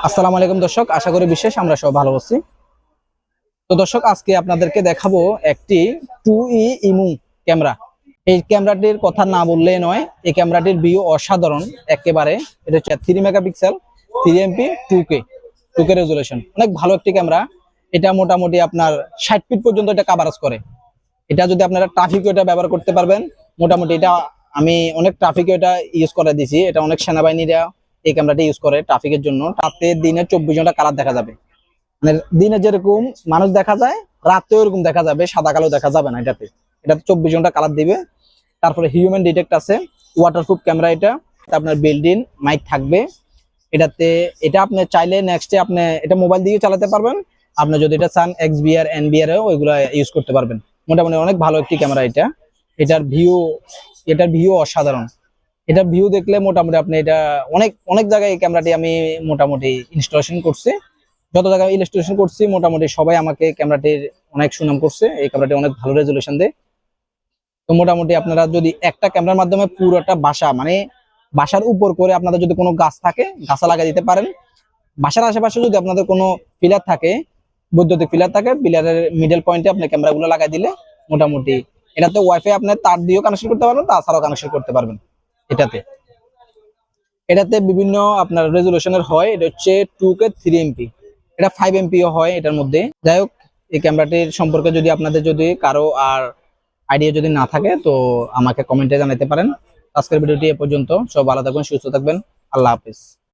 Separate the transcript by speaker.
Speaker 1: আসসালামু আলাইকুম দর্শক, আশা করি বিশেষ আমরা সব ভালো আছি। তো দর্শক, আজকে আপনাদেরকে দেখাবো একটি 2E ইমু ক্যামেরা। এই ক্যামেরাটির কথা না বললে নয়, এই ক্যামেরাটির ভিউ অসাধারণ একেবারে। এটা হচ্ছে 3 মেগাপিক্সেল 3 MP 2K রেজুলেশন, অনেক ভালো একটি ক্যামেরা। এটা মোটামুটি আপনার 60 ফিট পর্যন্ত এটা কাভারেজ করে। এটা যদি আপনারা ট্রাফিকে এটা ব্যবহার করতে পারবেন মোটামুটি। এটা আমি অনেক ট্রাফিকে এটা ইউজ করে দিছি। এটা অনেক সেনাবাহিনীরা এই ক্যামেরাটি ইউজ করে ট্রাফিকের জন্য। রাতে দিনে 24 ঘন্টা কালার দেখা যাবে, মানে দিনে যেরকম মানুষ দেখা যায় রাতেও এরকম দেখা যাবে, সাদা কালো দেখা যাবে না এটাতে। এটা 24 ঘন্টা কালার দিবে। তারপরে হিউম্যান ডিটেক্ট আছে, ওয়াটারপ্রুফ ক্যামেরা। এটা আপনার বিল্ডিং মাইক থাকবে এটাতে। এটা আপনি চাইলে নেক্সটে আপনি এটা মোবাইল দিয়ে চালাতে পারবেন। আপনি যদি এটা চান XBR NBR ওইগুলো ইউজ করতে পারবেন। মোটামুটি অনেক ভালো একটি ক্যামেরা এটা। এটার ভিউ এটার ভিউ অসাধারণ। এটা ভিউ দেখলে মোটামুটি আপনি এটা অনেক অনেক জায়গায় এই ক্যামেরাটি আমি মোটামুটি ইনস্টলেশন করছি। যত জায়গায় ইনস্টলেশন করছি মোটামুটি সবাই আমাকে ক্যামেরাটির অনেক সুনাম করছে। এই ক্যামেরাটি অনেক ভালো রেজুলেশন দেয়। তো মোটামুটি আপনারা যদি একটা ক্যামেরার মাধ্যমে পুরোটা বাসা, মানে বাসার উপর করে আপনাদের যদি কোনো গাছ থাকে গাছা লাগাই দিতে পারেন। বাসার আশেপাশে যদি আপনাদের কোনো পিলার থাকে, বৈদ্যুতিক পিলার থাকে, পিলারের মিডল পয়েন্টে আপনি ক্যামেরাগুলো লাগাই দিলে মোটামুটি এটাতে ওয়াইফাই আপনি তার দিয়েও কানেকশন করতে পারবেন, তাছাড়াও কানেকশন করতে পারবেন। এটাতে এটাতে বিভিন্ন আপনার রেজুলেশনের হয়। এটা হচ্ছে 2K 3 MP, এটা 5 MP হয় এটার মধ্যে। যাই হোক, এই ক্যামেরাটির সম্পর্কে যদি আপনাদের যদি কারো আর আইডিয়া যদি না থাকে তো আমাকে কমেন্টে জানাতে পারেন। আজকের ভিডিওটি এ পর্যন্ত। সব ভালো থাকবেন, সুস্থ থাকবেন। আল্লাহ হাফিজ।